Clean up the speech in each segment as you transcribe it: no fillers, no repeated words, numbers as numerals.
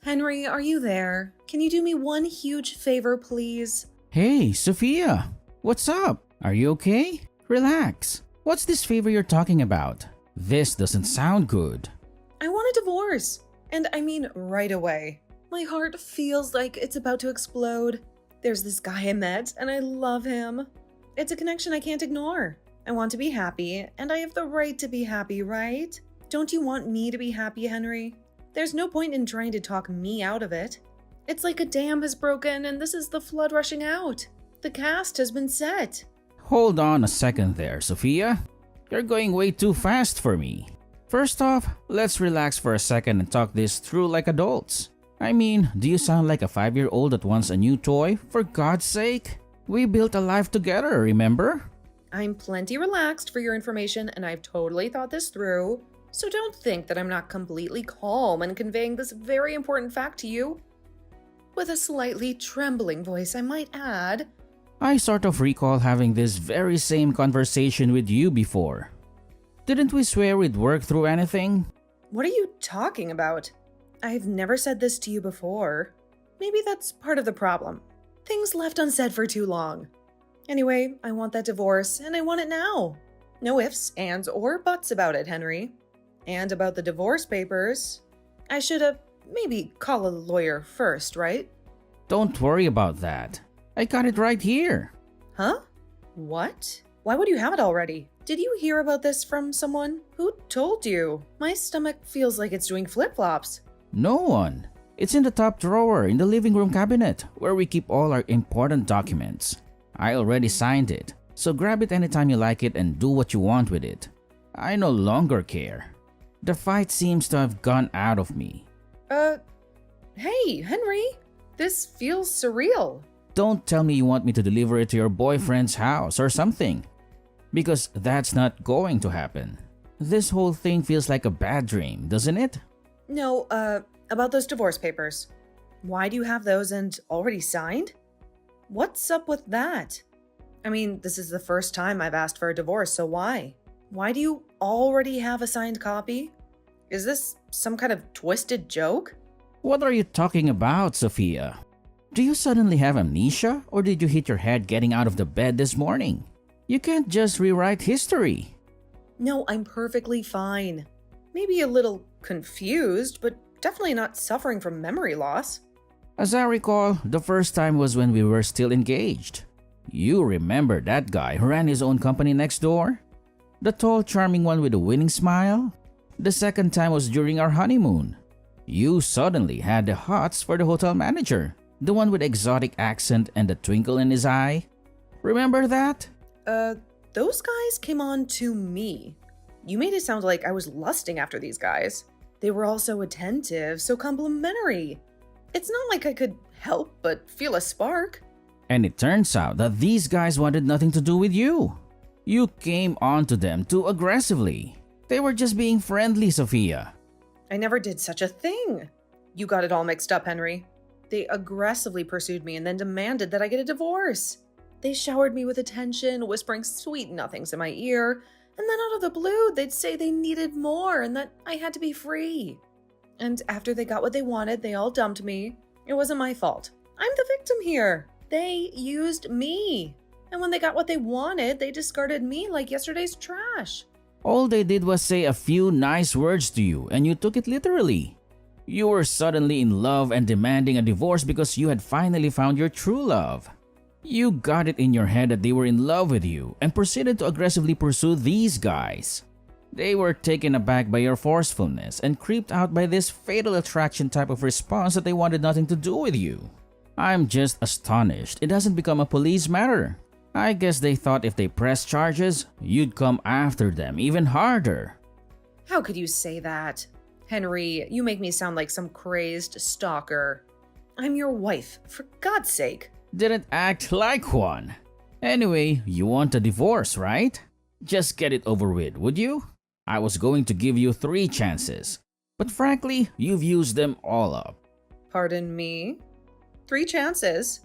Henry, are you there? Can you do me one huge favor, please? Hey, Sophia! What's up? Are you okay? Relax. What's this favor you're talking about? This doesn't sound good. I want a divorce. And I mean right away. My heart feels like it's about to explode. There's this guy I met, and I love him. It's a connection I can't ignore. I want to be happy, and I have the right to be happy, right? Don't you want me to be happy, Henry? There's no point in trying to talk me out of it. It's like a dam has broken, and this is the flood rushing out. The cast has been set. Hold on a second there, Sophia. You're going way too fast for me. First off, let's relax for a second and talk this through like adults. I mean, do you sound like a 5-year-old that wants a new toy? For God's sake! We built a life together, remember? I'm plenty relaxed for your information, and I've totally thought this through. So don't think that I'm not completely calm and conveying this very important fact to you. With a slightly trembling voice, I might add. I sort of recall having this very same conversation with you before. Didn't we swear we'd work through anything? What are you talking about? I've never said this to you before. Maybe that's part of the problem. Things left unsaid for too long. Anyway, I want that divorce, and I want it now. No ifs, ands, or buts about it, Henry. And about the divorce papers, I should have maybe call a lawyer first, right? Don't worry about that. I got it right here. Huh? What? Why would you have it already? Did you hear about this from someone? Who told you? My stomach feels like it's doing flip-flops. No one. It's in the top drawer in the living room cabinet where we keep all our important documents. I already signed it, so grab it anytime you like it and do what you want with it. I no longer care. The fight seems to have gone out of me. Hey, Henry. This feels surreal. Don't tell me you want me to deliver it to your boyfriend's house or something. Because that's not going to happen. This whole thing feels like a bad dream, doesn't it? No, about those divorce papers. Why do you have those and already signed? What's up with that? I mean, this is the first time I've asked for a divorce, so why? Why do you already have a signed copy? Is this some kind of twisted joke? What are you talking about, Sophia? Do you suddenly have amnesia, or did you hit your head getting out of the bed this morning? You can't just rewrite history. No, I'm perfectly fine. Maybe a little confused, but definitely not suffering from memory loss. As I recall, the first time was when we were still engaged. You remember that guy who ran his own company next door? The tall, charming one with a winning smile? The second time was during our honeymoon. You suddenly had the hots for the hotel manager, the one with exotic accent and the twinkle in his eye. Remember that? Those guys came on to me. You made it sound like I was lusting after these guys. They were all so attentive, so complimentary. It's not like I could help but feel a spark. And it turns out that these guys wanted nothing to do with you. You came on to them too aggressively. They were just being friendly, Sophia. I never did such a thing. You got it all mixed up, Henry. They aggressively pursued me and then demanded that I get a divorce. They showered me with attention, whispering sweet nothings in my ear, and then out of the blue, they'd say they needed more and that I had to be free. And after they got what they wanted, they all dumped me. It wasn't my fault. I'm the victim here. They used me. And when they got what they wanted, they discarded me like yesterday's trash. All they did was say a few nice words to you and you took it literally. You were suddenly in love and demanding a divorce because you had finally found your true love. You got it in your head that they were in love with you and proceeded to aggressively pursue these guys. They were taken aback by your forcefulness and creeped out by this fatal attraction type of response that they wanted nothing to do with you. I'm just astonished it hasn't become a police matter. I guess they thought if they pressed charges, you'd come after them even harder. How could you say that? Henry, you make me sound like some crazed stalker. I'm your wife, for God's sake. Didn't act like one. Anyway, you want a divorce, right? Just get it over with, would you? I was going to give you 3 chances, but frankly, you've used them all up. Pardon me? 3 chances?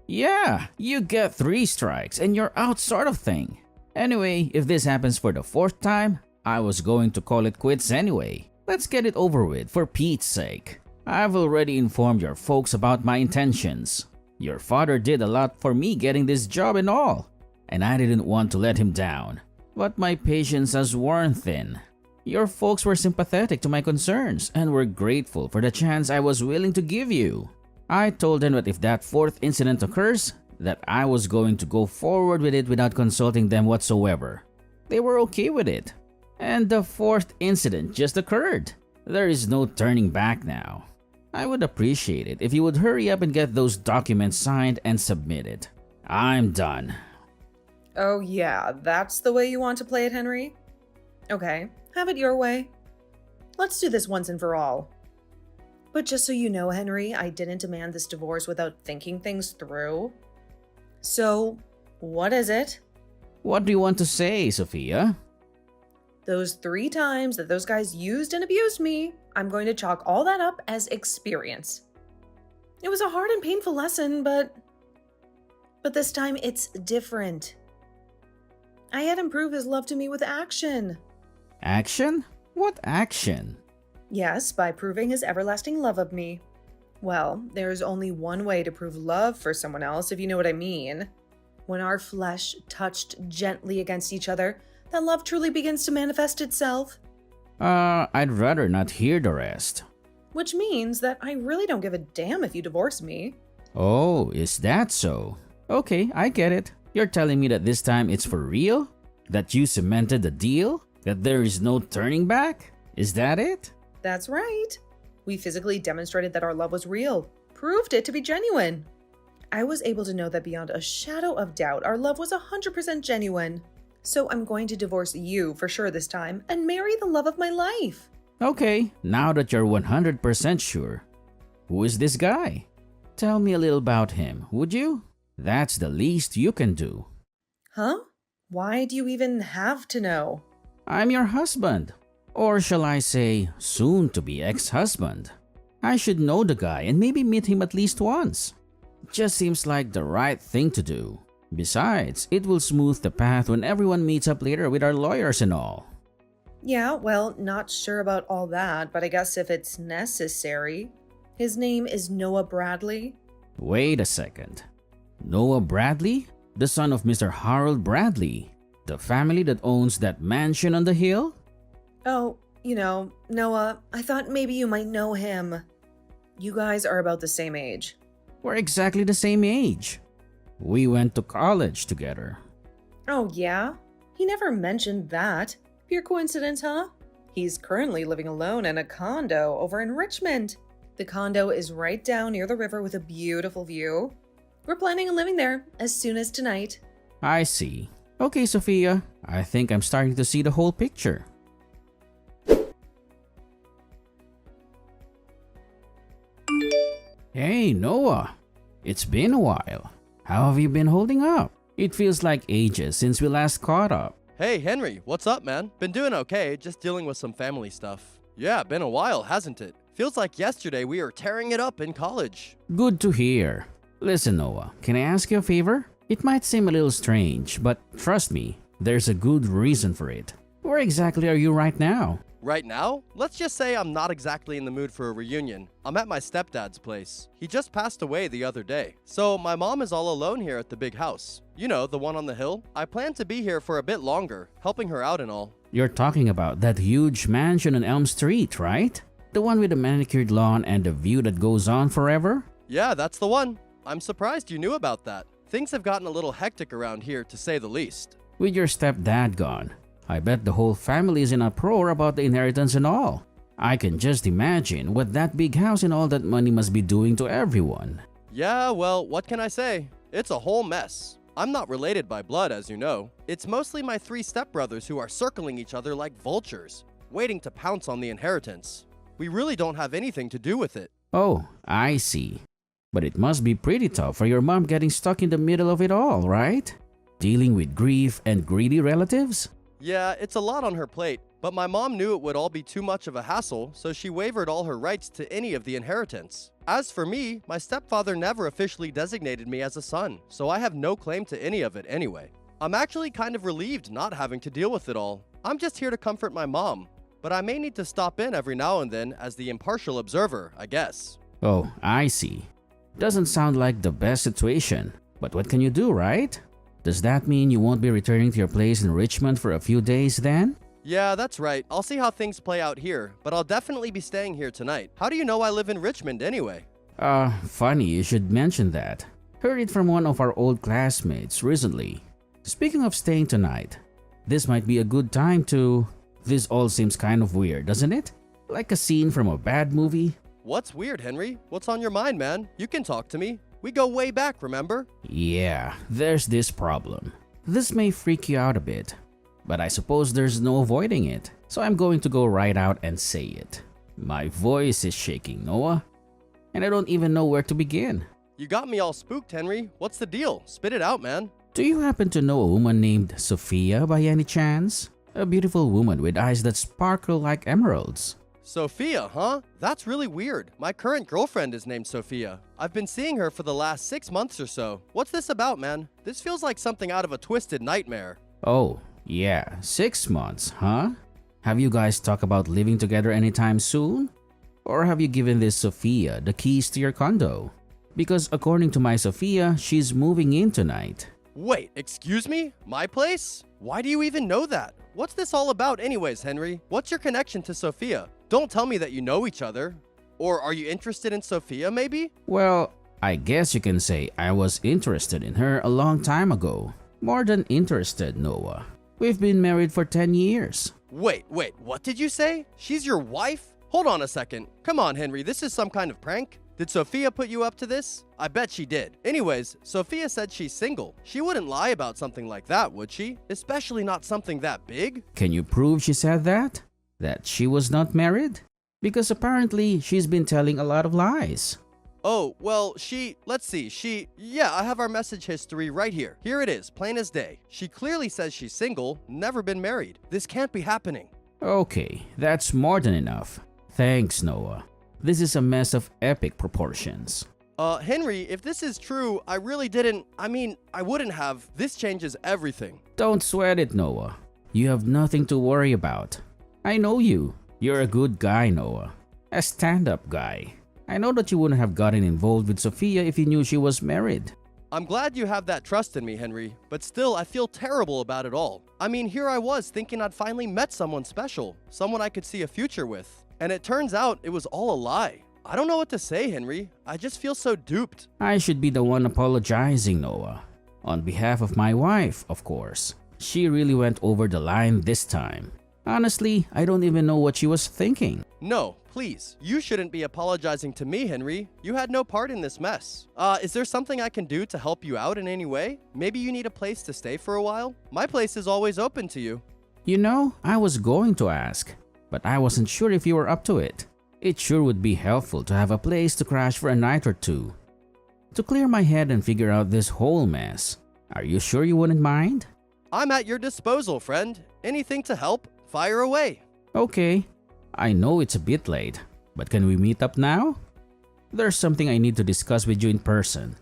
Yeah, you get 3 strikes and you're out sort of thing. Anyway, if this happens for the 4th time, I was going to call it quits anyway. Let's get it over with for Pete's sake. I've already informed your folks about my intentions. Your father did a lot for me getting this job and all, and I didn't want to let him down. But my patience has worn thin. Your folks were sympathetic to my concerns and were grateful for the chance I was willing to give you. I told them that if that fourth incident occurs, that I was going to go forward with it without consulting them whatsoever. They were okay with it. And the fourth incident just occurred. There is no turning back now. I would appreciate it if you would hurry up and get those documents signed and submitted. I'm done. Oh yeah, that's the way you want to play it, Henry? Okay, have it your way. Let's do this once and for all. But just so you know, Henry, I didn't demand this divorce without thinking things through. So, what is it? What do you want to say, Sophia? Those 3 times that those guys used and abused me, I'm going to chalk all that up as experience. It was a hard and painful lesson, but this time it's different. I had him prove his love to me with action. Action? What action? Yes, by proving his everlasting love of me. Well, there's only one way to prove love for someone else, if you know what I mean. When our flesh touched gently against each other, that love truly begins to manifest itself. I'd rather not hear the rest. Which means that I really don't give a damn if you divorce me. Oh, is that so? Okay, I get it. You're telling me that this time it's for real? That you cemented the deal? That there is no turning back? Is that it? That's right. We physically demonstrated that our love was real, proved it to be genuine. I was able to know that beyond a shadow of doubt, our love was 100% genuine. So I'm going to divorce you for sure this time and marry the love of my life. Okay, now that you're 100% sure. Who is this guy? Tell me a little about him, would you? That's the least you can do. Huh? Why do you even have to know? I'm your husband. Or shall I say, soon-to-be ex-husband. I should know the guy and maybe meet him at least once. Just seems like the right thing to do. Besides, it will smooth the path when everyone meets up later with our lawyers and all. Yeah, well, not sure about all that, but I guess if it's necessary. His name is Noah Bradley. Wait a second. Noah Bradley? The son of Mr. Harold Bradley? The family that owns that mansion on the hill? Oh, Noah, I thought maybe you might know him. You guys are about the same age. We're exactly the same age. We went to college together. Oh, yeah? He never mentioned that. Pure coincidence, huh? He's currently living alone in a condo over in Richmond. The condo is right down near the river with a beautiful view. We're planning on living there as soon as tonight. I see. Okay, Sophia. I think I'm starting to see the whole picture. Hey, Noah. It's been a while. How have you been holding up? It feels like ages since we last caught up. Hey, Henry, what's up, man? Been doing okay, just dealing with some family stuff. Yeah, been a while, hasn't it? Feels like yesterday we were tearing it up in college. Good to hear. Listen, Noah, can I ask you a favor? It might seem a little strange, but trust me, there's a good reason for it. Where exactly are you right now? Right now, let's just say I'm not exactly in the mood for a reunion. I'm at my stepdad's place. He just passed away the other day. So my mom is all alone here at the big house. You know, the one on the hill. I plan to be here for a bit longer, helping her out and all. You're talking about that huge mansion on Elm Street, right? The one with the manicured lawn and the view that goes on forever? Yeah, that's the one. I'm surprised you knew about that. Things have gotten a little hectic around here, to say the least. With your stepdad gone, I bet the whole family is in a uproar about the inheritance and all. I can just imagine what that big house and all that money must be doing to everyone. Yeah, well, what can I say? It's a whole mess. I'm not related by blood, as you know. It's mostly my 3 stepbrothers who are circling each other like vultures, waiting to pounce on the inheritance. We really don't have anything to do with it. Oh, I see. But it must be pretty tough for your mom getting stuck in the middle of it all, right? Dealing with grief and greedy relatives? Yeah, it's a lot on her plate, but my mom knew it would all be too much of a hassle, so she waived all her rights to any of the inheritance. As for me, my stepfather never officially designated me as a son, so I have no claim to any of it anyway. I'm actually kind of relieved not having to deal with it all. I'm just here to comfort my mom. but I may need to stop in every now and then as the impartial observer, I guess. Oh, I see. Doesn't sound like the best situation, but what can you do, right? Does that mean you won't be returning to your place in Richmond for a few days then? Yeah, that's right. I'll see how things play out here, but I'll definitely be staying here tonight. How do you know I live in Richmond anyway? Funny you should mention that. Heard it from one of our old classmates recently. Speaking of staying tonight, this might be a good time to… This all seems kind of weird, doesn't it? Like a scene from a bad movie? What's weird, Henry? What's on your mind, man? You can talk to me. We go way back, remember? Yeah, there's this problem. This may freak you out a bit, but I suppose there's no avoiding it, so I'm going to go right out and say it. My voice is shaking, Noah, and I don't even know where to begin. You got me all spooked, Henry. What's the deal? Spit it out, man. Do you happen to know a woman named Sophia by any chance? A beautiful woman with eyes that sparkle like emeralds. Sophia, huh? That's really weird. My current girlfriend is named Sophia. I've been seeing her for the last 6 months or so. What's this about, man? This feels like something out of a twisted nightmare. Oh, yeah, 6 months, huh? Have you guys talked about living together anytime soon? Or have you given this Sophia the keys to your condo? Because according to my Sophia, she's moving in tonight. Wait, excuse me? My place? Why do you even know that? What's this all about anyways, Henry? What's your connection to Sophia? Don't tell me that you know each other. Or are you interested in Sophia, maybe? Well, I guess you can say I was interested in her a long time ago. More than interested, Noah. We've been married for 10 years. Wait, what did you say? She's your wife? Hold on a second. Come on, Henry, this is some kind of prank? Did Sophia put you up to this? I bet she did. Anyways, Sophia said she's single. She wouldn't lie about something like that, would she? Especially not something that big. Can you prove she said that? That she was not married? Because apparently she's been telling a lot of lies. Oh, well, let's see, yeah, I have our message history right here. Here it is, plain as day. She clearly says she's single, never been married. This can't be happening. Okay, that's more than enough. Thanks, Noah. This is a mess of epic proportions. Henry, if this is true, I wouldn't have. This changes everything. Don't sweat it, Noah. You have nothing to worry about. I know you. You're a good guy, Noah. A stand-up guy. I know that you wouldn't have gotten involved with Sophia if you knew she was married. I'm glad you have that trust in me, Henry, but still, I feel terrible about it all. I mean, here I was thinking I'd finally met someone special, someone I could see a future with. And it turns out it was all a lie. I don't know what to say, Henry. I just feel so duped. I should be the one apologizing, Noah. On behalf of my wife, of course. She really went over the line this time. Honestly, I don't even know what she was thinking. No, please. You shouldn't be apologizing to me, Henry. You had no part in this mess. Is there something I can do to help you out in any way? Maybe you need a place to stay for a while? My place is always open to you. You know, I was going to ask, but I wasn't sure if you were up to it. It sure would be helpful to have a place to crash for a night or two. To clear my head and figure out this whole mess. Are you sure you wouldn't mind? I'm at your disposal, friend. Anything to help? Fire away. Okay. I know it's a bit late, but can we meet up now? There's something I need to discuss with you in person.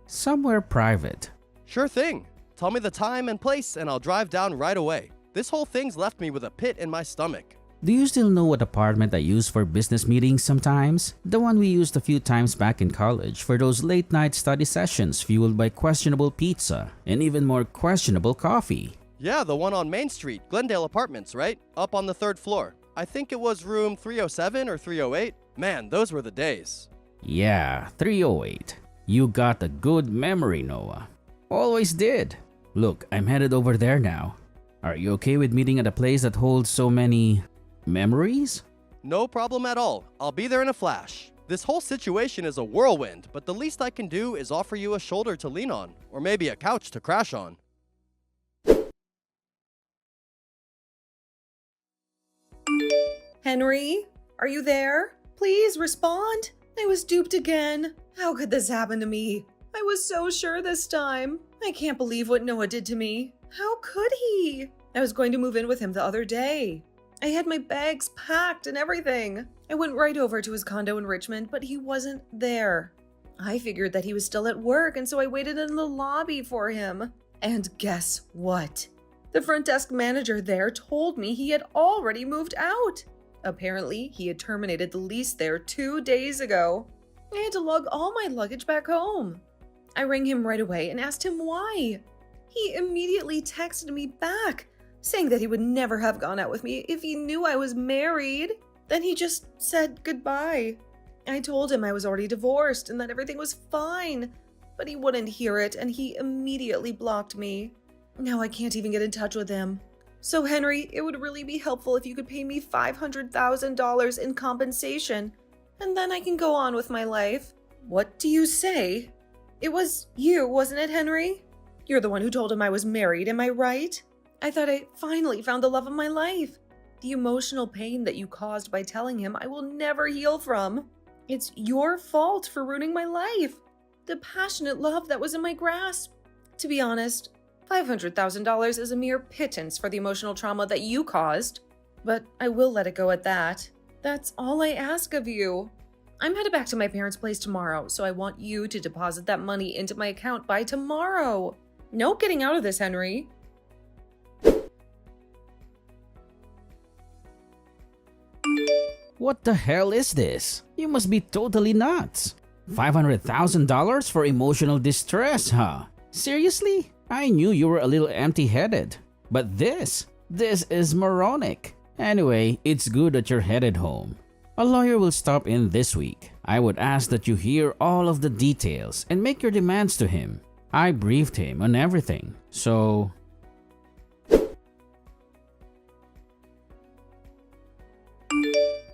Somewhere private. Sure thing. Tell me the time and place and I'll drive down right away. This whole thing's left me with a pit in my stomach. Do you still know what apartment I use for business meetings sometimes? The one we used a few times back in college for those late night study sessions fueled by questionable pizza and even more questionable coffee. Yeah, the one on Main Street, Glendale Apartments, right? Up on the 3rd floor. I think it was room 307 or 308. Man, those were the days. Yeah, 308. You got a good memory, Noah. Always did. Look, I'm headed over there now. Are you okay with meeting at a place that holds so many memories? No problem at all. I'll be there in a flash. This whole situation is a whirlwind, but the least I can do is offer you a shoulder to lean on, or maybe a couch to crash on. Henry, are you there? Please respond. I was duped again. How could this happen to me? I was so sure this time. I can't believe what Noah did to me. How could he? I was going to move in with him the other day. I had my bags packed and everything. I went right over to his condo in Richmond, but he wasn't there. I figured that he was still at work, and so I waited in the lobby for him. And guess what? The front desk manager there told me he had already moved out. Apparently, he had terminated the lease there 2 days ago. I had to lug all my luggage back home. I rang him right away and asked him why. He immediately texted me back, saying that he would never have gone out with me if he knew I was married. Then he just said goodbye. I told him I was already divorced and that everything was fine, but he wouldn't hear it and he immediately blocked me. Now I can't even get in touch with him. So Henry, it would really be helpful if you could pay me $500,000 in compensation, and then I can go on with my life. What do you say? It was you, wasn't it, Henry? You're the one who told him I was married, am I right? I thought I finally found the love of my life. The emotional pain that you caused by telling him I will never heal from. It's your fault for ruining my life. The passionate love that was in my grasp. To be honest, $500,000 is a mere pittance for the emotional trauma that you caused. But I will let it go at that. That's all I ask of you. I'm headed back to my parents' place tomorrow, so I want you to deposit that money into my account by tomorrow. No getting out of this, Henry. What the hell is this? You must be totally nuts. $500,000 for emotional distress, huh? Seriously? I knew you were a little empty-headed. But this is moronic. Anyway, it's good that you're headed home. A lawyer will stop in this week. I would ask that you hear all of the details and make your demands to him. I briefed him on everything, so...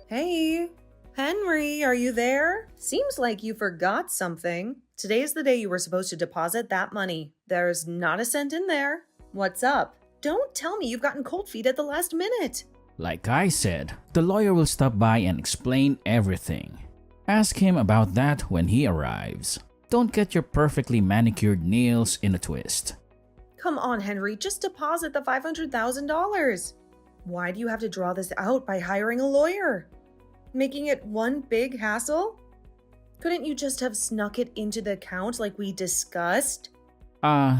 Hey, Henry, are you there? Seems like you forgot something. Today's the day you were supposed to deposit that money. There's not a cent in there. What's up? Don't tell me you've gotten cold feet at the last minute. Like I said, the lawyer will stop by and explain everything. Ask him about that when he arrives. Don't get your perfectly manicured nails in a twist. Come on, Henry, just deposit the $500,000. Why do you have to draw this out by hiring a lawyer? Making it one big hassle? Couldn't you just have snuck it into the account like we discussed?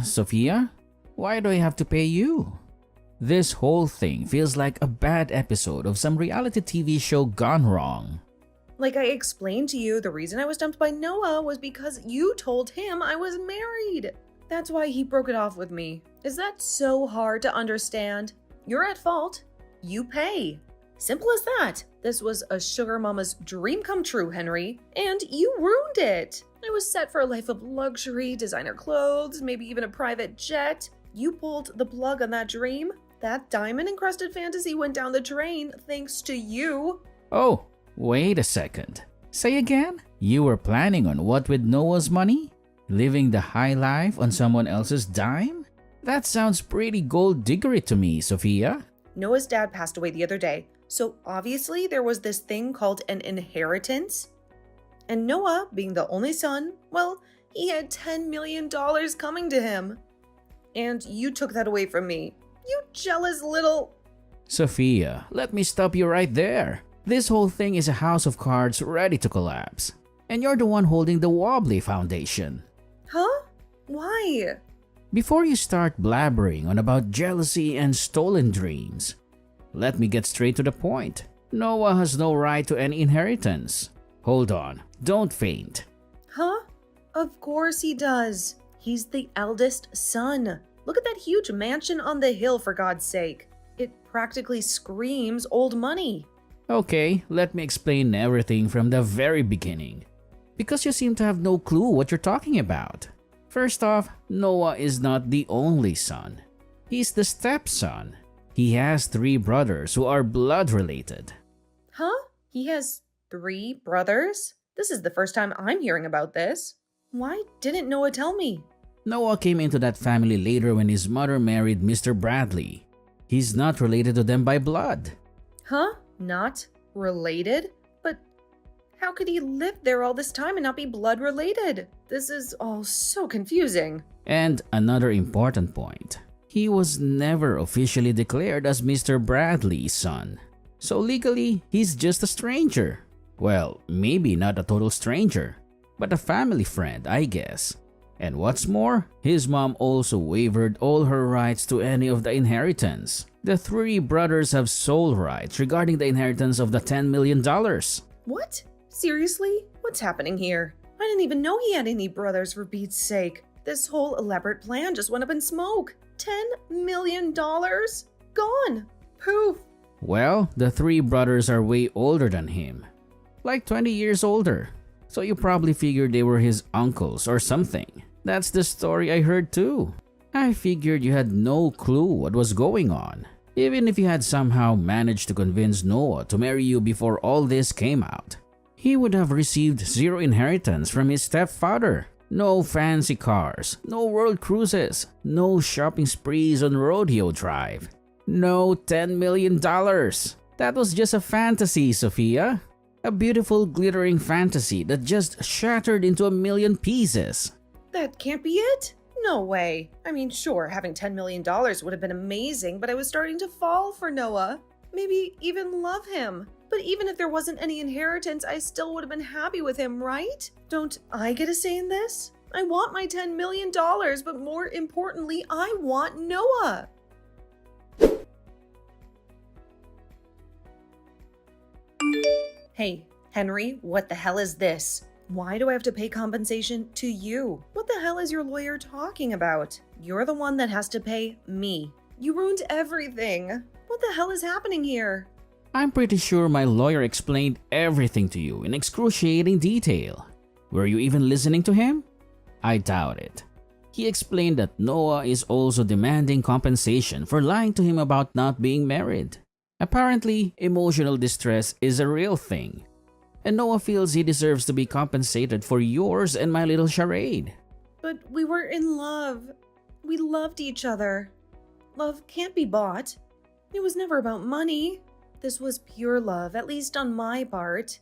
Sophia? Why do I have to pay you? This whole thing feels like a bad episode of some reality TV show gone wrong. Like I explained to you, the reason I was dumped by Noah was because you told him I was married. That's why he broke it off with me. Is that so hard to understand? You're at fault. You pay. Simple as that. This was a sugar mama's dream come true, Henry, and you ruined it. I was set for a life of luxury, designer clothes, maybe even a private jet. You pulled the plug on that dream. That diamond-encrusted fantasy went down the drain thanks to you. Oh, wait a second. Say again? You were planning on what with Noah's money? Living the high life on someone else's dime? That sounds pretty gold-diggery to me, Sophia. Noah's dad passed away the other day, so obviously there was this thing called an inheritance. And Noah, being the only son, well, he had $10 million coming to him. And you took that away from me. You jealous little... Sophia, let me stop you right there. This whole thing is a house of cards ready to collapse. And you're the one holding the wobbly foundation. Huh? Why? Before you start blabbering on about jealousy and stolen dreams, let me get straight to the point. Noah has no right to any inheritance. Hold on, don't faint. Huh? Of course he does. He's the eldest son. Look at that huge mansion on the hill, for God's sake. It practically screams old money. Okay, let me explain everything from the very beginning. Because you seem to have no clue what you're talking about. First off, Noah is not the only son. He's the stepson. He has 3 brothers who are blood related. Huh? He has 3 brothers? This is the first time I'm hearing about this. Why didn't Noah tell me? Noah came into that family later when his mother married Mr. Bradley. He's not related to them by blood. Huh? Not related? But how could he live there all this time and not be blood related? This is all so confusing. And another important point. He was never officially declared as Mr. Bradley's son. So legally, he's just a stranger. Well, maybe not a total stranger, but a family friend, I guess. And what's more, his mom also waived all her rights to any of the inheritance. The three brothers have sole rights regarding the inheritance of the $10 million. What? Seriously? What's happening here? I didn't even know he had any brothers, for Pete's sake. This whole elaborate plan just went up in smoke. $10 million? Gone. Poof. Well, the three brothers are way older than him. Like 20 years older. So you probably figured they were his uncles or something. That's the story I heard too. I figured you had no clue what was going on. Even if you had somehow managed to convince Noah to marry you before all this came out, he would have received zero inheritance from his stepfather. No fancy cars, no world cruises, no shopping sprees on Rodeo Drive. No $10 million. That was just a fantasy, Sophia. A beautiful glittering fantasy that just shattered into a million pieces. That can't be it. No way. I mean, sure, having $10 million would have been amazing, but I was starting to fall for Noah. Maybe even love him. But even if there wasn't any inheritance, I still would have been happy with him, right? Don't I get a say in this? I want my $10 million, but more importantly, I want Noah. Hey, Henry, what the hell is this? Why do I have to pay compensation to you? What the hell is your lawyer talking about? You're the one that has to pay me. You ruined everything. What the hell is happening here? I'm pretty sure my lawyer explained everything to you in excruciating detail. Were you even listening to him? I doubt it. He explained that Noah is also demanding compensation for lying to him about not being married. Apparently, emotional distress is a real thing. And Noah feels he deserves to be compensated for yours and my little charade. But we were in love. We loved each other. Love can't be bought. It was never about money. This was pure love, at least on my part.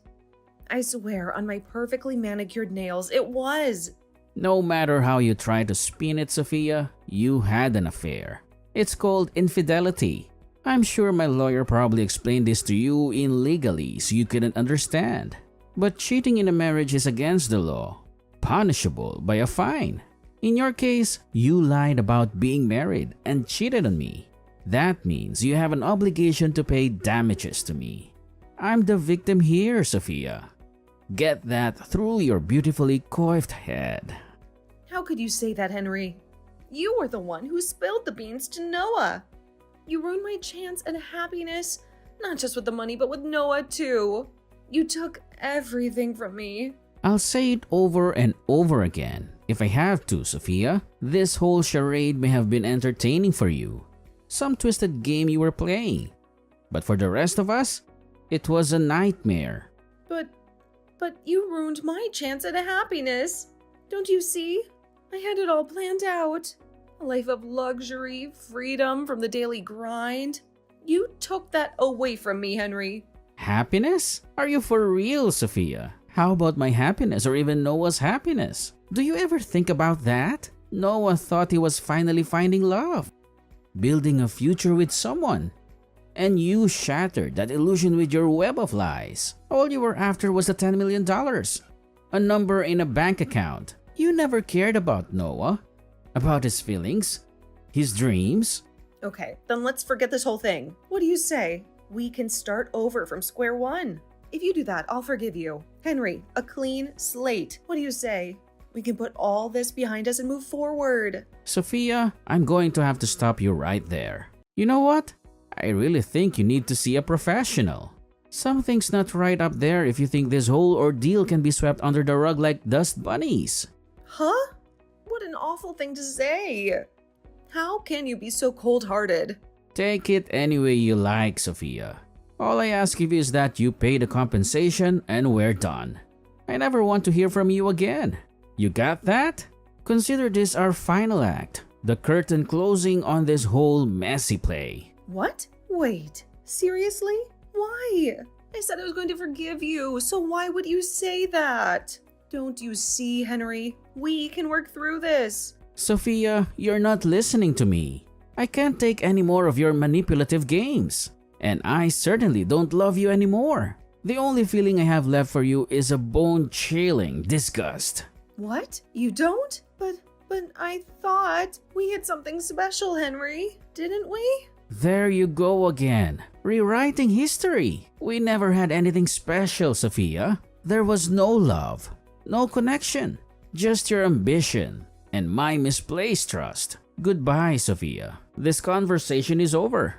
I swear on my perfectly manicured nails, it was. No matter how you try to spin it, Sophia, you had an affair. It's called infidelity. I'm sure my lawyer probably explained this to you in legalese so you couldn't understand. But cheating in a marriage is against the law, punishable by a fine. In your case, you lied about being married and cheated on me. That means you have an obligation to pay damages to me. I'm the victim here, Sophia. Get that through your beautifully coiffed head. How could you say that, Henry? You were the one who spilled the beans to Noah. You ruined my chance at happiness, not just with the money, but with Noah too. You took everything from me. I'll say it over and over again. If I have to, Sophia, this whole charade may have been entertaining for you. Some twisted game you were playing. But for the rest of us, it was a nightmare. But you ruined my chance at happiness. Don't you see? I had it all planned out. A life of luxury, freedom from the daily grind. You took that away from me, Henry. Happiness? Are you for real, Sophia? How about my happiness or even Noah's happiness? Do you ever think about that? Noah thought he was finally finding love, building a future with someone. And you shattered that illusion with your web of lies. All you were after was the $10 million. A number in a bank account. You never cared about Noah, about his feelings, his dreams. Okay, then let's forget this whole thing. What do you say? We can start over from square one. If you do that, I'll forgive you. Henry, a clean slate. What do you say? We can put all this behind us and move forward. Sophia, I'm going to have to stop you right there. You know what? I really think you need to see a professional. Something's not right up there if you think this whole ordeal can be swept under the rug like dust bunnies. Huh? What an awful thing to say. How can you be so cold-hearted? Take it any way you like, Sophia. All I ask of you is that you pay the compensation and we're done. I never want to hear from you again. You got that? Consider this our final act, the curtain closing on this whole messy play. What? Wait, seriously? Why? I said I was going to forgive you, so why would you say that? Don't you see, Henry? We can work through this. Sophia, you're not listening to me. I can't take any more of your manipulative games. And I certainly don't love you anymore. The only feeling I have left for you is a bone-chilling disgust. What? You don't? But But I thought we had something special, Henry, didn't we? There you go again, rewriting history. We never had anything special, Sophia. There was no love, no connection, just your ambition and my misplaced trust. Goodbye, Sophia. This conversation is over.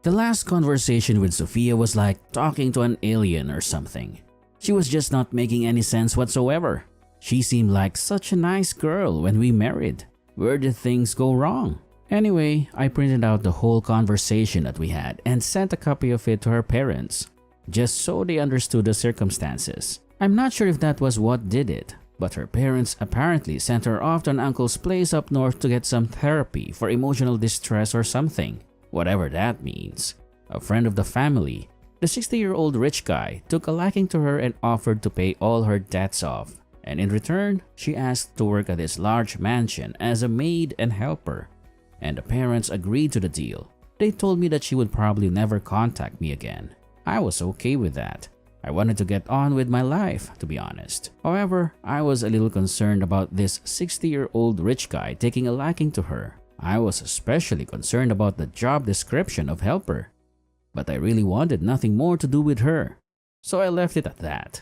The last conversation with Sophia was like talking to an alien or something. She was just not making any sense whatsoever. She seemed like such a nice girl when we married. Where did things go wrong? Anyway, I printed out the whole conversation that we had and sent a copy of it to her parents, just so they understood the circumstances. I'm not sure if that was what did it, but her parents apparently sent her off to an uncle's place up north to get some therapy for emotional distress or something, whatever that means. A friend of the family, the 60-year-old rich guy, took a liking to her and offered to pay all her debts off. And in return, she asked to work at his large mansion as a maid and helper. And the parents agreed to the deal. They told me that she would probably never contact me again. I was okay with that. I wanted to get on with my life, to be honest. However, I was a little concerned about this 60-year-old rich guy taking a liking to her. I was especially concerned about the job description of helper. But I really wanted nothing more to do with her. So I left it at that.